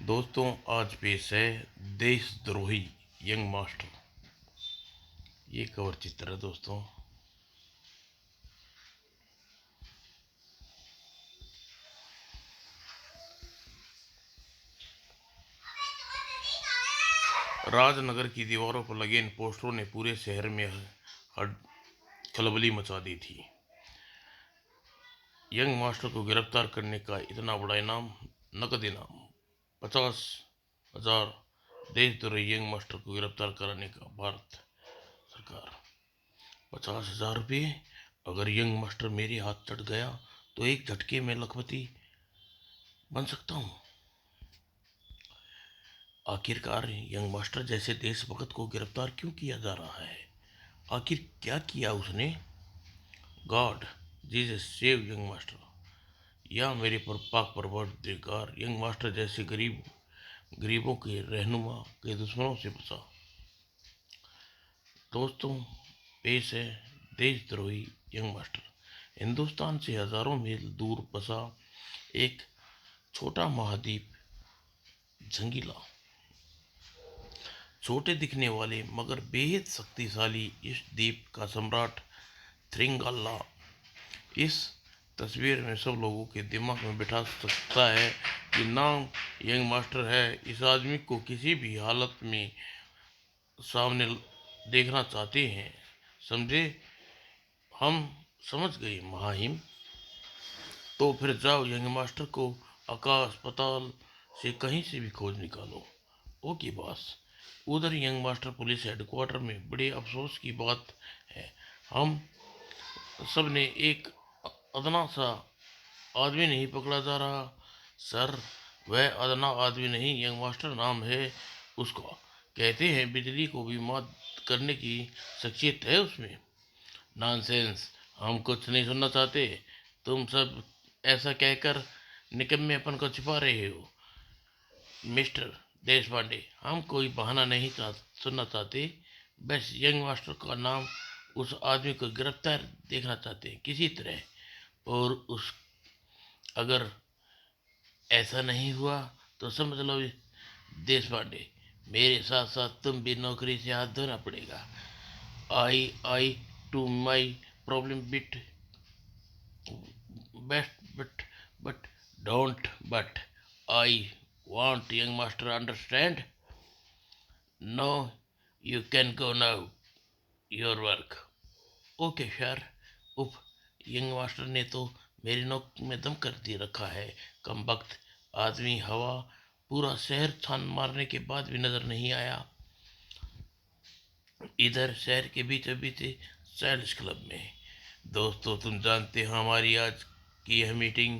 दोस्तों, आज पेश है देशद्रोही यंग मास्टर। ये कवर चित्र है दोस्तों। राजनगर की दीवारों पर लगे इन पोस्टरों ने पूरे शहर में खलबली मचा दी थी। यंग मास्टर को गिरफ्तार करने का इतना बड़ा इनाम, नकद इनाम 50,000। देशद्रोही यंग मास्टर को गिरफ्तार कराने का भारत सरकार। 50,000 रुपये। अगर यंग मास्टर मेरे हाथ चढ़ गया तो एक झटके में लखपति बन सकता हूँ। आखिरकार यंग मास्टर जैसे देशभक्त को गिरफ्तार क्यों किया जा रहा है? आखिर क्या किया उसने? God, Jesus save young master. या मेरे पर पाक परवरदिगार यंग मास्टर जैसे गरीबों के रहनुमा के दुश्मनों से बचा। दोस्तों, पेश है देशद्रोही यंग मास्टर। हिंदुस्तान से हजारों मील दूर बसा एक छोटा महाद्वीप झंगीला, छोटे दिखने वाले मगर बेहद शक्तिशाली इस द्वीप का सम्राट थ्रिंगाला इस तस्वीर में सब लोगों के दिमाग में बिठा सकता है कि नाम यंग मास्टर है। इस आदमी को किसी भी हालत में सामने देखना चाहते हैं, समझे? हम समझ गए महाहिम। तो फिर जाओ यंग मास्टर को आकाश पताल से कहीं से भी खोज निकालो। Okay boss. उधर यंग मास्टर पुलिस हेडक्वार्टर में बड़े अफसोस की बात है, हम सब ने एक अदना सा आदमी नहीं पकड़ा जा रहा। सर, वह अदना आदमी नहीं, यंग मास्टर नाम है उसका। कहते हैं बिजली को भी मात करने की शख्सियत है उसमें। नॉनसेंस, हम कुछ नहीं सुनना चाहते। तुम सब ऐसा कहकर निकम्मेपन को छिपा रहे हो। मिस्टर देश पांडे, हम कोई बहाना नहीं सुनना चाहते। बस यंग मास्टर का नाम, उस आदमी को गिरफ्तार देखना चाहते हैं किसी तरह। और उस अगर ऐसा नहीं हुआ तो समझ लो देश पांडे, मेरे साथ साथ तुम भी नौकरी से हाथ धोना पड़ेगा। I to my problem bit best but don't but I want young master understand? No, you can go now, your work. Okay sir. उफ, यंग मास्टर ने तो मेरी नोक में दम कर दे रखा है। कम वक्त आदमी हवा पूरा शहर छान मारने के बाद भी नजर नहीं आया। इधर शहर के बीचों बीच सैल्स क्लब में। दोस्तों, तुम जानते हो हमारी आज की यह मीटिंग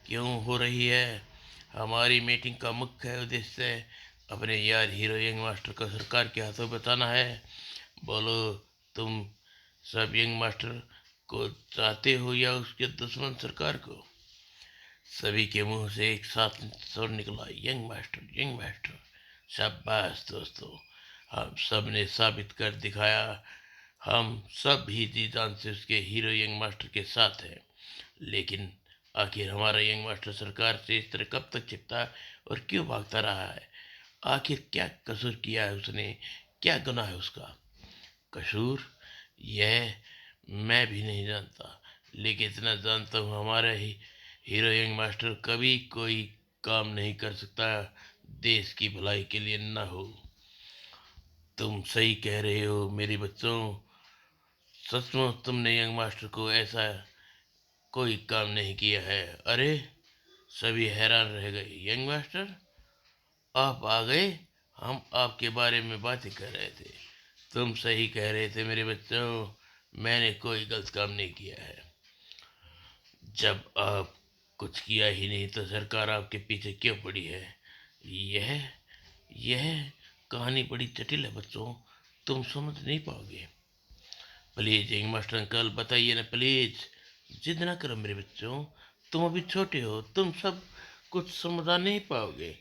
क्यों हो रही है? हमारी मीटिंग का मुख्य उद्देश्य अपने यार हीरो यंग मास्टर को सरकार के हाथों बचाना है। बोलो, तुम सब यंग मास्टर को चाहते हो या उसके दुश्मन सरकार को? सभी के मुंह से एक साथ स्वर निकला, यंग मास्टर, यंग मास्टर। शाबाश दोस्तों, हम सब ने साबित कर दिखाया। हम सब ही जी जान से उसके हीरो यंग मास्टर के साथ हैं। लेकिन आखिर हमारा यंग मास्टर सरकार से इस तरह कब तक छिपता और क्यों भागता रहा है? आखिर क्या कसूर किया है उसने? क्या गुनाह है उसका? कसूर? यह मैं भी नहीं जानता, लेकिन इतना जानता हूँ, हमारा ही हीरो यंग मास्टर कभी कोई काम नहीं कर सकता देश की भलाई के लिए ना हो। तुम सही कह रहे हो मेरे बच्चों। सचमुच तुमने यंग मास्टर को ऐसा कोई काम नहीं किया है। अरे, सभी हैरान रह गए। यंग मास्टर, आप आ गए। हम आपके बारे में बातें कर रहे थे। तुम सही कह रहे थे मेरे बच्चों, मैंने कोई गलत काम नहीं किया है। जब आप कुछ किया ही नहीं तो सरकार आपके पीछे क्यों पड़ी है? यह यह कहानी बड़ी जटिल है बच्चों, तुम समझ नहीं पाओगे। प्लीज यंग मास्टर अंकल, बताइए ना प्लीज। जिद ना करो मेरे बच्चों, तुम अभी छोटे हो, तुम सब कुछ समझा नहीं पाओगे।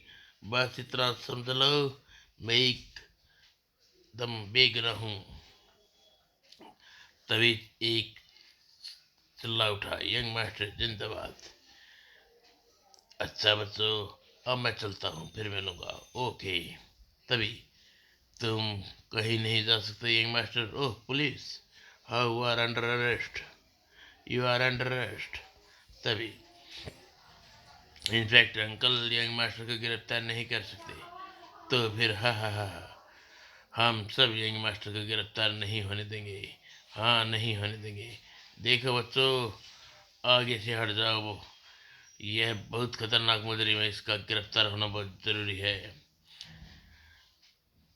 बस इतना समझ लो, मैं एकदम बेगुनाह हूँ। तभी एक चिल्ला उठा, यंग मास्टर जिंदाबाद। अच्छा बच्चों, अब मैं चलता हूँ, फिर मिलूंगा। ओके। तभी, तुम कहीं नहीं जा सकते young master. Oh police, how are under arrest, you are under arrest. तभी, इनफैक्ट अंकल यंग मास्टर को गिरफ्तार नहीं कर सकते। तो फिर हा हा हा हा, हम सब यंग मास्टर को गिरफ्तार नहीं होने देंगे। हाँ, नहीं होने देंगे। देखो बच्चों, आगे से हट जाओ। वो यह बहुत खतरनाक मुजरिम है, इसका गिरफ्तार होना बहुत जरूरी है।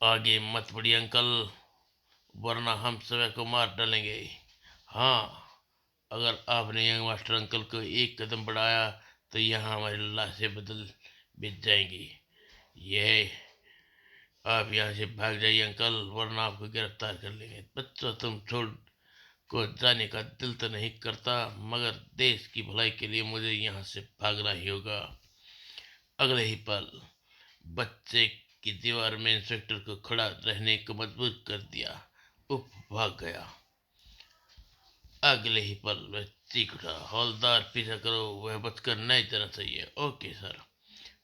आगे मत बढ़िए अंकल, वरना हम सब को मार डालेंगे। हाँ, अगर आपने यंग मास्टर अंकल को एक कदम बढ़ाया तो यहाँ हमारी लाशें बदल बिछ जाएंगी। यह, आप यहाँ से भाग जाइए अंकल, वरना आपको गिरफ्तार कर लेंगे। बच्चों, तुम छोड़ को जाने का दिल तो नहीं करता, मगर देश की भलाई के लिए मुझे यहाँ से भागना ही होगा। अगले ही पल बच्चे की दीवार में इंस्पेक्टर को खड़ा रहने को मजबूर कर दिया। उफ, भाग गया। अगले ही पल वह चीख उठा, हौलदार पीछा करो, वह बचकर नहीं जाना चाहिए। Okay sir.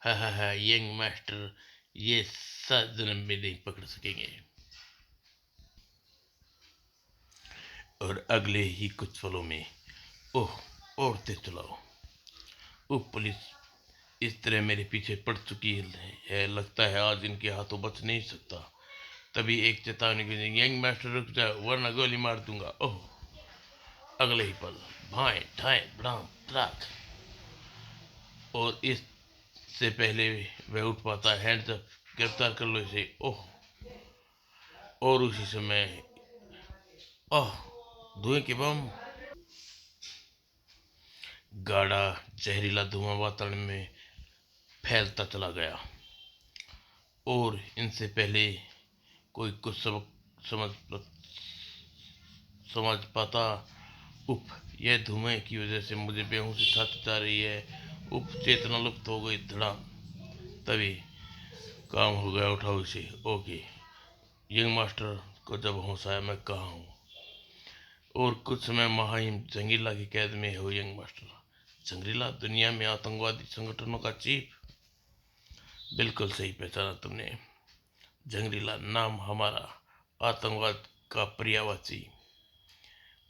हा, यंग मास्टर ये 7 जन्म में नहीं पकड़ सकेंगे। और अगले ही कुछ पलों में, ओह, और तेज चलाओ। ओह पुलिस इस तरह मेरे पीछे पड़ चुकी है, लगता है आज इनके हाथों बच नहीं सकता। तभी एक चेतावनी की, यंग मास्टर रुक जाओ वरना गोली मार दूंगा। ओह, अगले ही पल, भाई ढाई ब्राम ट्रक। और इससे पहले वह उठ पाता, हैंड्स अप, गिरफ्तार कर लो इसे। ओह, और उसी समय, ओह, धुएं के बम। गाढ़ा जहरीला धुआं वातावरण में फैलता चला गया, और इनसे पहले कोई कुछ सबक समझ समझ पाता। उफ, यह धुएं की वजह से मुझे बेहोशी छाती जा रही है। उफ, चेतना लुप्त हो गई। धड़ाम। तभी, काम हो गया, उठाओ इसे। ओके। यंग मास्टर को जब होश आया, मैं कहाँ हूँ, और कुछ समय महाहिम जंगीला की कैद में हो। यंग मास्टर जंगीला, दुनिया में आतंकवादी संगठनों का चीफ। बिल्कुल सही पहचाना तुमने। जंगीला नाम हमारा, आतंकवाद का पर्यायवाची।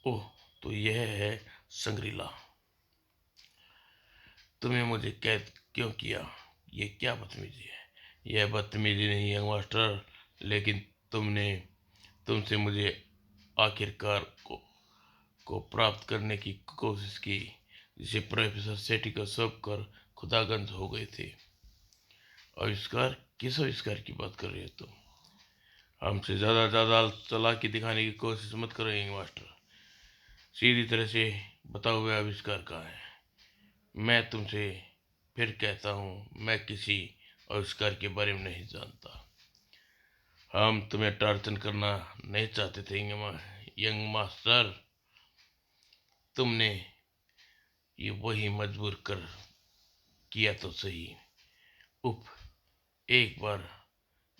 ओह, तो यह है संग्रीला। तुमने मुझे कैद क्यों किया? ये क्या बदतमीजी है? यह बदतमीजी नहीं है मास्टर, लेकिन तुमसे मुझे आखिरकार को प्राप्त करने की कोशिश की, जिसे प्रोफेसर सेठी को सौंप कर खुदागंज हो गए थे। आविष्कार? किस आविष्कार की बात कर रहे हो तुम? हमसे ज़्यादा चालाकी दिखाने की कोशिश मत करेंगे मास्टर। सीधी तरह से बताओ, वह आविष्कार कहाँ है? मैं तुमसे फिर कहता हूँ, मैं किसी आविष्कार के बारे में नहीं जानता। हम तुम्हें टार्चन करना नहीं चाहते थे यंग मास्टर। तुमने ये वही मजबूर कर किया तो सही। उफ, एक बार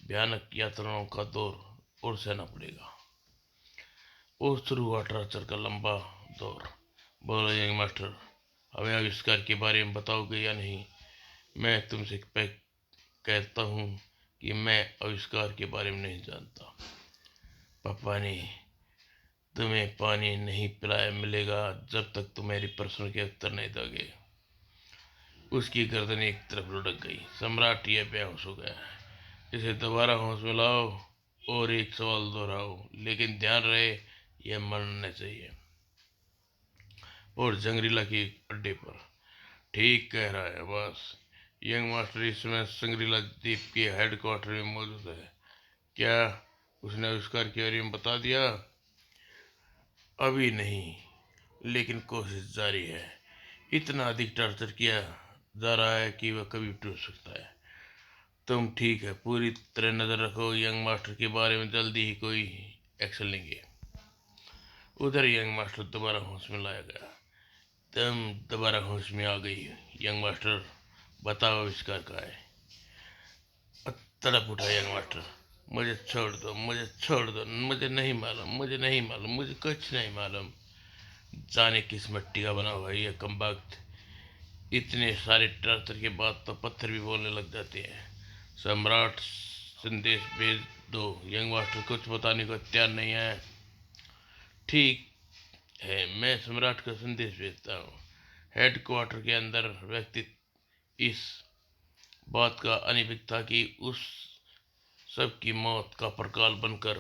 भयानक यात्राओं का दौर और सहना पड़ेगा। और शुरू हुआ टार्चर का लंबा दौर। बोलो यंग मास्टर, हमें आविष्कार के बारे में बताओगे या नहीं? मैं तुमसे कहता हूँ कि मैं आविष्कार के बारे में नहीं जानता। पापा ने तुम्हें पानी नहीं पिलाया मिलेगा जब तक तुम मेरी प्रश्न के उत्तर नहीं दोगे। उसकी गर्दन एक तरफ लुढ़क गई। सम्राट यह बेहोश हो गया। इसे दोबारा होश में लाओ और एक सवाल दोहराओ, लेकिन ध्यान रहे यह मरना चाहिए। और जंगरीला के अड्डे पर। ठीक कह रहा है बस। यंग मास्टर इस समय संग्रीला द्वीप के हेडक्वार्टर में मौजूद है। क्या उसने आविष्कार के बारे में बता दिया? अभी नहीं, लेकिन कोशिश जारी है। इतना अधिक टॉर्चर किया जा रहा है कि वह कभी टूट सकता है। तुम ठीक है, पूरी तरह नजर रखो। यंग मास्टर के बारे में जल्दी ही कोई एक्शन लेंगे। उधर यंग मास्टर दोबारा होश में लाया गया। तुम दोबारा होश में आ गई। यंग मास्टर बताओ, आविष्कार का है? तड़प उठा यंग मास्टर। मुझे छोड़ दो, मुझे छोड़ दो, मुझे नहीं मालूम, मुझे नहीं मालूम, मुझे कुछ नहीं मालूम। जाने किस मिट्टी का बना हुआ है यह कम वक्त। इतने सारे टॉर्चर के बाद तो पत्थर भी बोलने लग जाते हैं। सम्राट, संदेश भेज दो। यंग मास्टर कुछ बताने को तैयार नहीं है। ठीक है, मैं सम्राट को संदेश भेजता हूँ। हेडक्वार्टर के अंदर व्यक्ति इस बात का अनिपित था कि उस सब की मौत का प्रकाल बनकर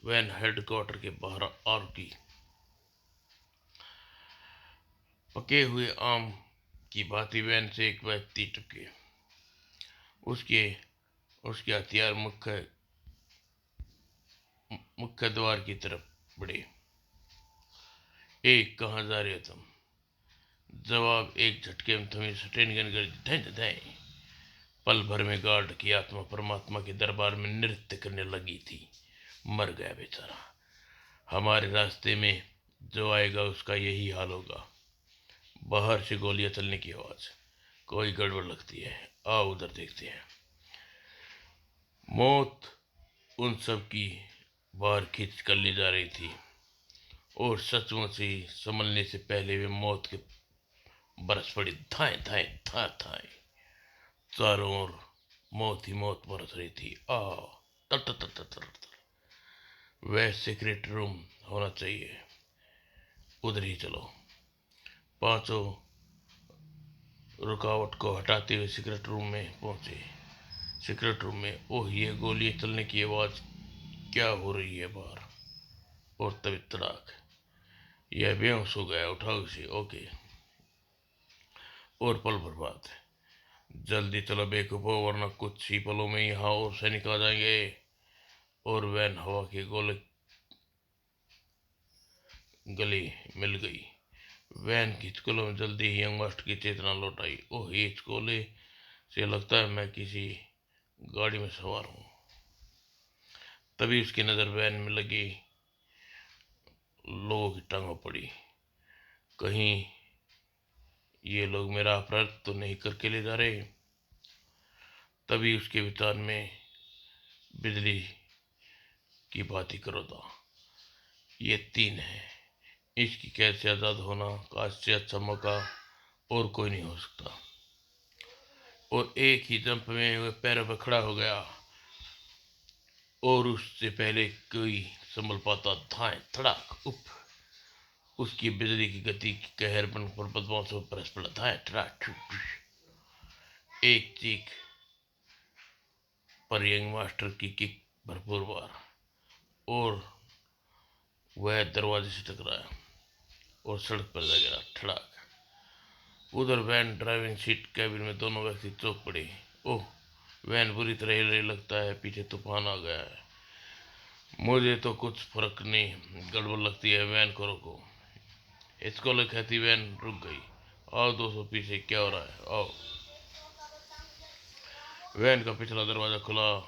वैन हेडक्वार्टर के बाहर आ रुकी। पके हुए आम की भांति वैन से एक व्यक्ति टपके। उसके उसके हथियार मुख्य द्वार की तरफ बढ़े। एक, कहाँ जा रहे हो तुम? जवाब एक झटके में थमी स्टेन गन कर धै। पल भर में गार्ड की आत्मा परमात्मा के दरबार में नृत्य करने लगी थी। मर गया बेचारा। हमारे रास्ते में जो आएगा उसका यही हाल होगा। बाहर से गोलियां चलने की आवाज। कोई गड़बड़ लगती है। आओ उधर देखते हैं। मौत उन सब की बाहर खींच कर ले जा रही थी और सचमुच ही संभलने से पहले वे मौत के बरस पड़ी। थाए थाए था थाए। चारों ओर मौत ही मौत बरस रही थी। आ तर तर तर तर तर। वह सीक्रेट रूम होना चाहिए। उधर ही चलो। पांचों रुकावट को हटाते हुए सीक्रेट रूम में पहुंचे। सीक्रेट रूम में, ओह, ये गोली चलने की आवाज क्या हो रही है बाहर? और तभी तड़ाक। यह बेहोश हो गया, उठाओ इसे। ओके। और पल बर्बाद। जल्दी चलो बेवकूफो, वरना कुछ ही पलों में यहाँ और सैनिक आ जाएंगे। और वैन हवा के गोले गली मिल गई। वैन की हिचकोलों में जल्दी ही यंग मास्टर की चेतना लौट आई। ओह, ये हिचकोले से लगता है मैं किसी गाड़ी में सवार हूँ। तभी उसकी नजर वैन में लगी लोगों की टांगों पड़ी। कहीं ये लोग मेरा अपराध तो नहीं करके ले जा रहे? तभी उसके विचार में बिजली की बाती करो था। ये तीन है। इसकी कैद से आजाद होना का इससे अच्छा मौका और कोई नहीं हो सकता। और एक ही जंप में वह पैरों पर खड़ा हो गया और उससे पहले कोई संभल पाता, धाए धड़ाक उप। उसकी बिजली की गति की कहर बन पर बदमाशों पर बरस पड़ा। धाए धड़ाक। एक चीख पर यंग मास्टर की किक भरपूर बार और वह दरवाजे से टकराया और सड़क पर जा गिरा। ठड़ाक। उधर वैन ड्राइविंग सीट कैबिन में दोनों व्यक्ति चौंक पड़े। ओह, वैन बुरी तरह हिल रही, लगता है पीछे तूफान आ गया है। मुझे तो कुछ फर्क नहीं, गड़बड़ लगती है। वैन को रोको। इसको कहती वैन रुक गई। आओ 200 पीछे, क्या हो रहा है? आओ। वैन का पिछला दरवाजा खुला।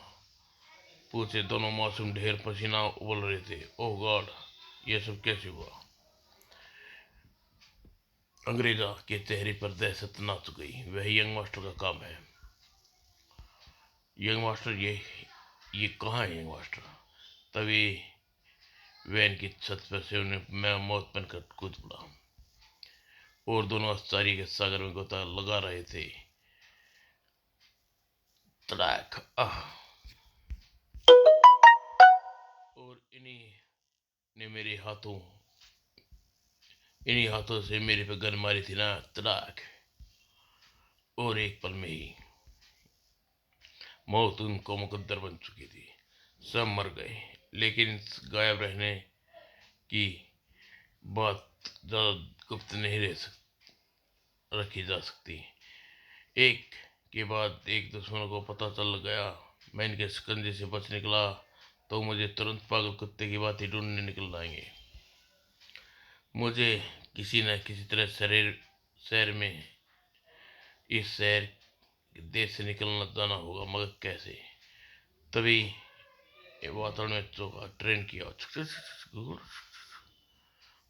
पूछे दोनों मासूम ढेर पसीना उबल रहे थे। ओह गॉड, ये सब कैसे हुआ? अंग्रेजा के चेहरे पर दहशत नाच गई। वह यंग मास्टर का काम है। यंग मास्टर, ये कहाँ है यंग मास्टर? तभी वैन की छत पर से उन्हें मैं मौत बनकर कूद पड़ा और दोनों आश्चर्य के सागर में गोता लगा रहे थे। तड़ाक। आह। और इन्हीं हाथों से मेरे पे गन मारी थी ना। तड़ाक। और एक पल में ही मौत उनको मुकद्दर बन चुकी थी। सब मर गए, लेकिन इस गायब रहने की बात ज्यादा गुप्त नहीं रखी जा सकती। एक के बाद एक दुश्मनों को पता चल गया मैं इनके शिकंजे से बच निकला तो मुझे तुरंत पागल कुत्ते की बात ही ढूंढने निकल आएंगे। मुझे किसी न किसी तरह शहर में इस शहर देश से निकलना जाना होगा, मगर कैसे? तभी वातावरण में चौंका। ट्रेन की आवाज।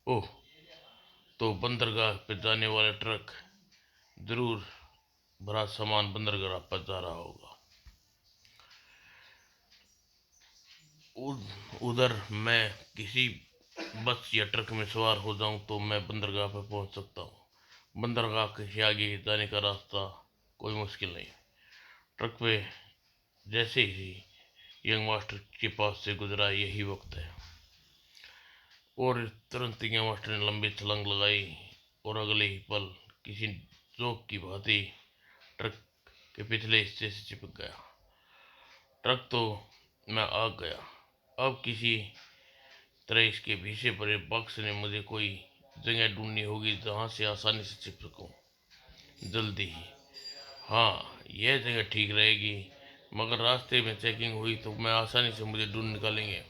ओह, तो बंदरगाह पर जाने वाला ट्रक जरूर भरा सामान बंदरगाह पर जा रहा होगा। उधर मैं किसी बस या ट्रक में सवार हो जाऊं तो मैं बंदरगाह पर पहुंच सकता हूँ। बंदरगाह के आगे जाने का रास्ता कोई मुश्किल नहीं। ट्रक पे जैसे ही यंग मास्टर के पास से गुजरा, यही वक्त है। और तुरंत यंग मास्टर ने लंबी छलांग लगाई और अगले ही पल किसी जोक की भांति ट्रक के पिछले हिस्से से चिपक गया। ट्रक तो मैं आ गया। अब किसी तरह इसके पीछे पड़े बक्स ने मुझे कोई जगह ढूंढनी होगी जहां से आसानी से छिप सकूं। जल्दी ही। हाँ, यह जगह ठीक रहेगी, मगर रास्ते में चेकिंग हुई तो मैं आसानी से मुझे ढूंढ निकालेंगे।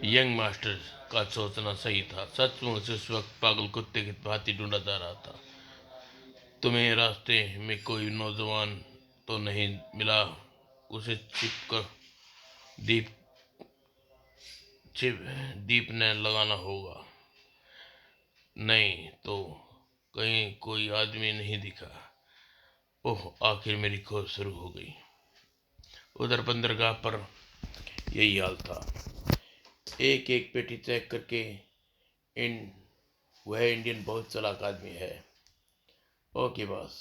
यंग मास्टर का सोचना सही था। सचमुच उस वक्त पागल कुत्ते की भांति ढूंढा जा रहा था। तुम्हें रास्ते में कोई नौजवान तो नहीं मिला? उसे दीप छिप दीप ने लगाना होगा। नहीं तो कहीं कोई आदमी नहीं दिखा। ओह, आखिर मेरी खोज शुरू हो गई। उधर बंदरगाह पर यही हाल था। एक एक पेटी चेक करके इन वह इंडियन बहुत चालाक आदमी है। ओके बॉस,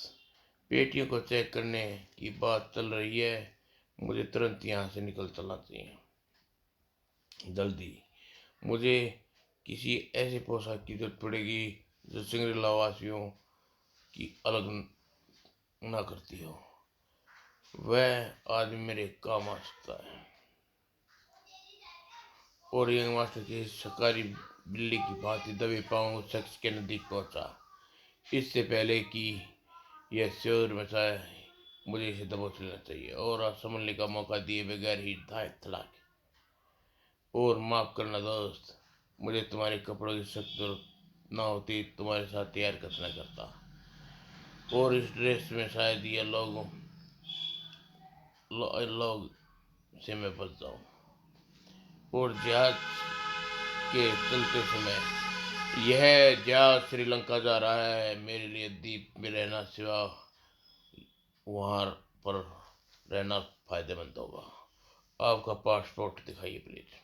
पेटियों को चेक करने की बात चल रही है। मुझे तुरंत यहाँ से निकल चलना चाहिए। जल्दी। मुझे किसी ऐसे पोशाक की जरूरत पड़ेगी जो सिंगरेला वासियों की अलग ना करती हो। वह आदमी मेरे काम आ सकता है। और यंग मास्टर की शिकारी बिल्ली की भांति दबे पांव उस शख्स के नजदीक पहुंचा। इससे पहले कि यह शोर मचाए, मुझे इसे दबोच लेना चाहिए और संभलने का मौका दिए बगैर ही धाय तलाक। और माफ करना दोस्त, मुझे तुम्हारे कपड़ों की सख्त जरूरत ना होती, तुम्हारे साथ तैयार करना करता। और इस ड्रेस में शायद ये लोग से मैं बच जाऊं। और जहाज के चलते समय, यह जहाज श्रीलंका जा रहा है। मेरे लिए द्वीप में रहना सिवा वहां पर रहना फायदेमंद होगा। आपका पासपोर्ट दिखाइए प्लीज।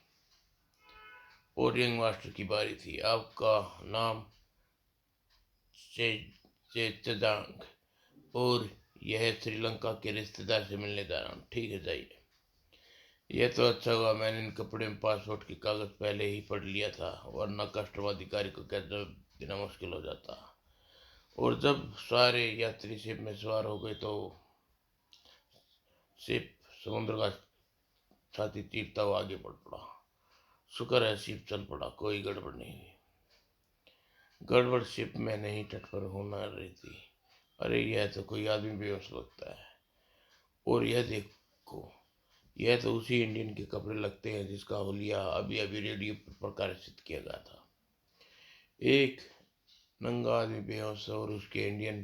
और यंग मास्टर की बारी थी। आपका नाम चेतजांग, और यह श्रीलंका के रिश्तेदार से मिलने जा रहा हूँ। ठीक है, जाइए। यह तो अच्छा हुआ मैंने इन कपड़े में पासपोर्ट के कागज पहले ही पढ़ लिया था, वरना कस्टम अधिकारी को कैसे देना मुश्किल हो जाता। और जब सारे यात्री शिप में सवार हो गए तो शिप समुद्र का छाती चीरता हुआ आगे बढ़ पड़ा। शुक्र है शिप चल पड़ा, कोई गड़बड़ नहीं हुई। गड़बड़ शिप में नहीं, तट पर होना रही थी। अरे, यह तो कोई आदमी बेहोश लगता है। और यह देखो, यह तो उसी इंडियन के कपड़े लगते हैं जिसका हुलिया अभी अभी रेडियो पर प्रकाशित किया गया था। एक नंगा आदमी बेहोश और उसके इंडियन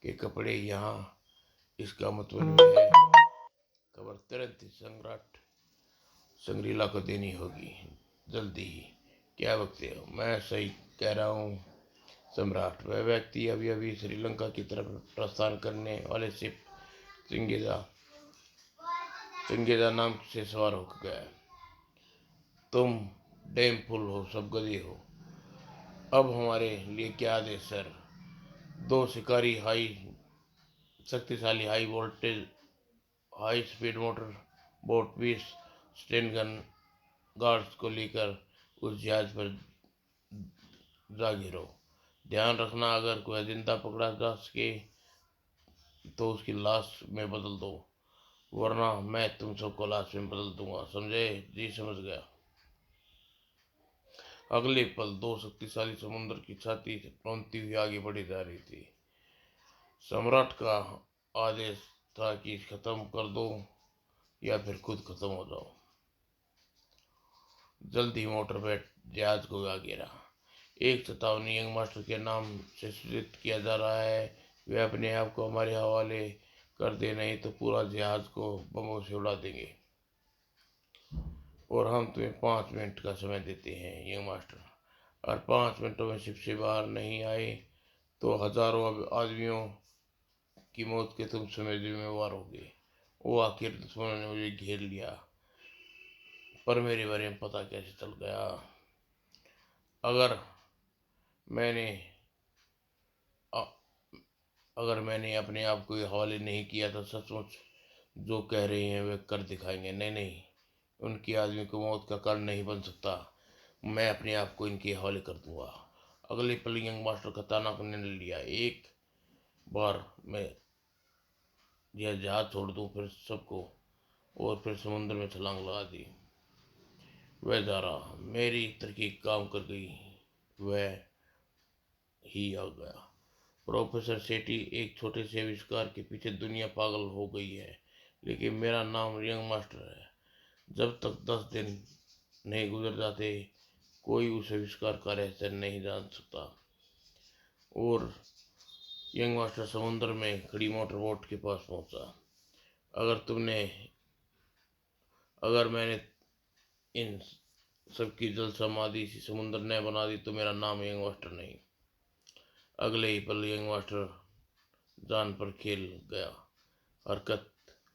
के कपड़े यहाँ, इसका मतलब है खबर तुरंत ही सम्राट संग्रीला को देनी होगी। जल्दी ही। क्या बकते हो? मैं सही कह रहा हूँ सम्राट। वह व्यक्ति अभी अभी श्रीलंका की तरफ प्रस्थान करने वाले शिप चिंगेजा चिंगेजा नाम से सवार होकर गया है। तुम डैम फुल हो, सब गधे हो। अब हमारे लिए क्या आदेश सर? दो शिकारी शक्तिशाली high voltage high speed motor boat 20 Sten gun guards को लेकर उस जहाज पर जा गिरो। ध्यान रखना, अगर कोई जिंदा पकड़ा जा सके तो उसकी लाश में बदल दो, वरना मैं तुम सबको लाश में बदल दूंगा। समझे? जी समझ गया। अगले पल दो शक्तिशाली समुद्र की छाती से पनपती हुई आगे बढ़ी जा रही थी। सम्राट का आदेश था कि खत्म कर दो या फिर खुद खत्म हो जाओ। जल्द ही मोटर बैठ जहाज को आगे रहा। एक चेतावनी यंग मास्टर के नाम से सूचित किया जा रहा है। वे अपने आप को हमारे हवाले कर दे, नहीं तो पूरा जहाज को बमों से उड़ा देंगे। और हम तुम्हें 5 मिनट का समय देते हैं यंग मास्टर। और 5 मिनटों में शिप से बाहर नहीं आए तो हजारों आदमियों की मौत के तुम समय जिम्मेवार होगे। वो आखिर दुश्मनों ने मुझे घेर लिया, पर मेरे बारे में पता कैसे चल गया? अगर मैंने अ- अगर मैंने अपने आप को ये हवाले नहीं किया तो सचमुच जो कह रही हैं वे कर दिखाएंगे। नहीं नहीं, उनकी आदमी को मौत का कारण नहीं बन सकता। मैं अपने आप को इनके हवाले कर दूंगा। अगले पल यंग मास्टर का ताना निर्णय लिया। एक बार मैं यह जहाज छोड़ दूं फिर सबको, और फिर समुद्र में छलांग लगा दी। वह जा रहा मेरी तरकीब काम कर गई। वह ही आ गया। प्रोफेसर सेठी, एक छोटे से आविष्कार के पीछे दुनिया पागल हो गई है, लेकिन मेरा नाम यंग मास्टर है। जब तक 10 दिन नहीं गुजर जाते कोई उस आविष्कार का रहस्य नहीं जान सकता। और यंग मास्टर समुद्र में खड़ी मोटर बोट के पास पहुंचा। अगर तुमने अगर मैंने इन सबकी जल समाधि सी समुद्र ने बना दी तो मेरा नाम यंग मास्टर नहीं। अगले ही पल यंग मास्टर जान पर खेल गया। हरकत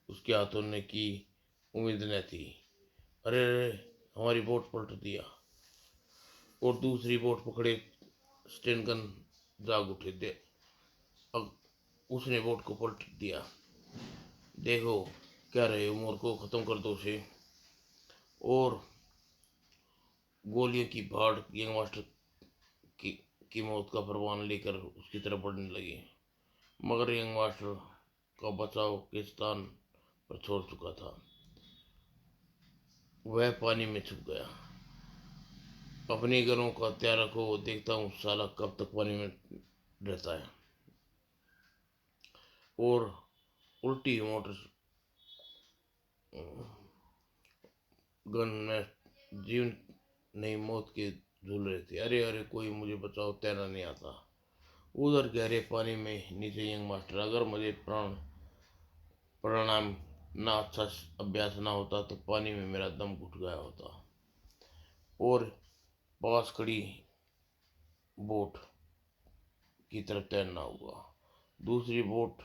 उसके हाथों ने की उम्मीद न थी। अरे अरे, हमारी बोट पलट दिया। और दूसरी बोट पकड़े स्टेनगन जाग उठे। दे अब उसने बोट को पलट दिया। देखो क्या रहे हो मूर्खों, खत्म कर दो उसे। और गोलियों की भाड़ यंग मास्टर की, की मौत का फरमान लेकर उसकी तरफ बढ़ने लगी। मगर यंग मास्टर का बचाव के स्थान पर छोड़ चुका था। वह पानी में छुप गया। अपने घरों का त्याग रखो, देखता हूँ साला कब तक पानी में रहता है। और उल्टी मोटर गन में जीवन नहीं मौत के झूल रहे थे। अरे अरे कोई मुझे बचाओ, तैरना नहीं आता। उधर गहरे पानी में नीचे यंग मास्टर, अगर मुझे प्राणायाम ना अच्छा अभ्यास ना होता तो पानी में मेरा दम घुट गया होता। और पास खड़ी बोट की तरफ तैरना होगा। दूसरी बोट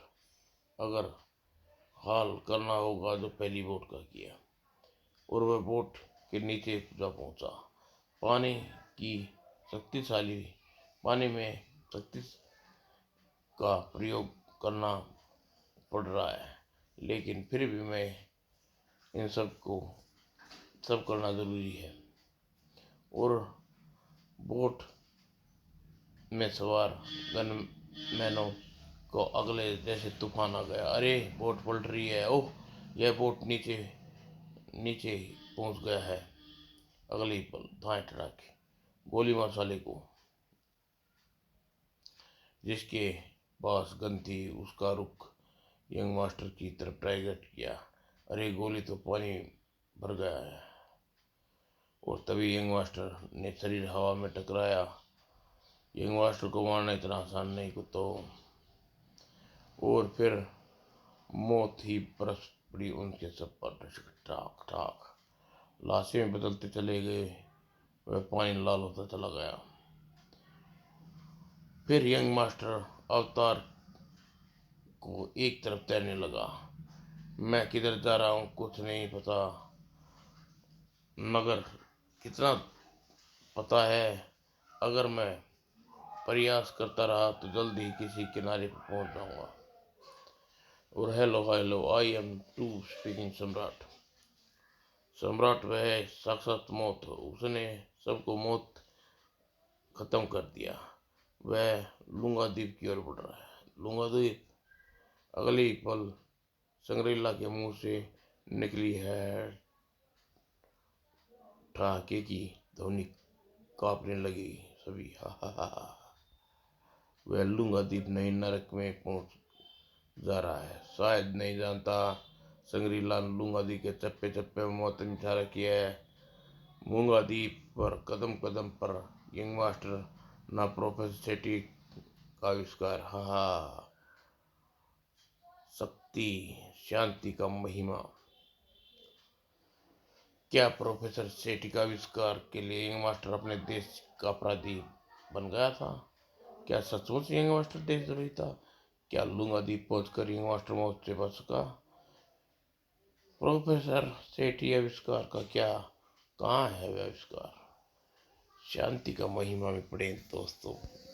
अगर हाल करना होगा जो पहली बोट का किया। और वह बोट के नीचे जा पहुंचा। पानी की शक्तिशाली पानी में शक्ति का प्रयोग करना पड़ रहा है, लेकिन फिर भी मैं इन सब करना जरूरी है। और बोट में सवार गनमैनों को अगले जैसे तूफान आ गया। अरे बोट पलट रही है, ओह यह बोट नीचे नीचे पहुंच गया है। अगले ही पल धाए टड़ाके, गोली मसाले को जिसके पास गन थी उसका रुख यंग मास्टर की तरफ टारगेट किया। अरे गोली तो पानी भर गया है। और तभी यंग मास्टर ने शरीर हवा में टकराया। यंग मास्टर को मारना इतना आसान नहीं कुत्तों। और फिर मौत ही बरस पड़ी उनके सब पर। ठाक ठाक लाशें बदलते चले गए। वह पानी लाल होता चला गया। फिर यंग मास्टर अवतार को एक तरफ तैरने लगा। मैं किधर जा रहा हूँ कुछ नहीं पता, मगर कितना पता है अगर मैं प्रयास करता रहा तो जल्द ही किसी किनारे पर पहुंच जाऊंगा। और hello hello, I am to speaking Samrat. Samrat वह साक्षात मौत, उसने सबको मौत खत्म कर दिया। वह लुंगा द्वीप की ओर बढ़ रहा है। लुंगा द्वीप। अगले ही पल संग्रीला के मुंह से निकली है ठहाके की ध्वनि कांपने लगी। सभी हा हा हा हा। वह लुंगा द्वीप नहीं नरक में पहुंच जा रहा है। शायद नहीं जानता संग्रीला लुंगा द्वीप के चप्पे चप्पे में मौत मिठा रखी है। मूंगा द्वीप पर कदम कदम पर यंग मास्टर ना प्रोफेसर सेठी का आविष्कार। हा हा। शक्ति शांति का महिमा। क्या प्रोफेसर सेठी का आविष्कार के लिए यंग मास्टर अपने देश का अपराधी बन गया था? क्या सचमुच यंग मास्टर देशद्रोही था? क्या लुंगा द्वीप पहुंचकर यंग मास्टर मौत से बच सका? प्रोफेसर सेठी आविष्कार का क्या, कहाँ है वह आविष्कार? शांति का महिमा में पढ़ें दोस्तों।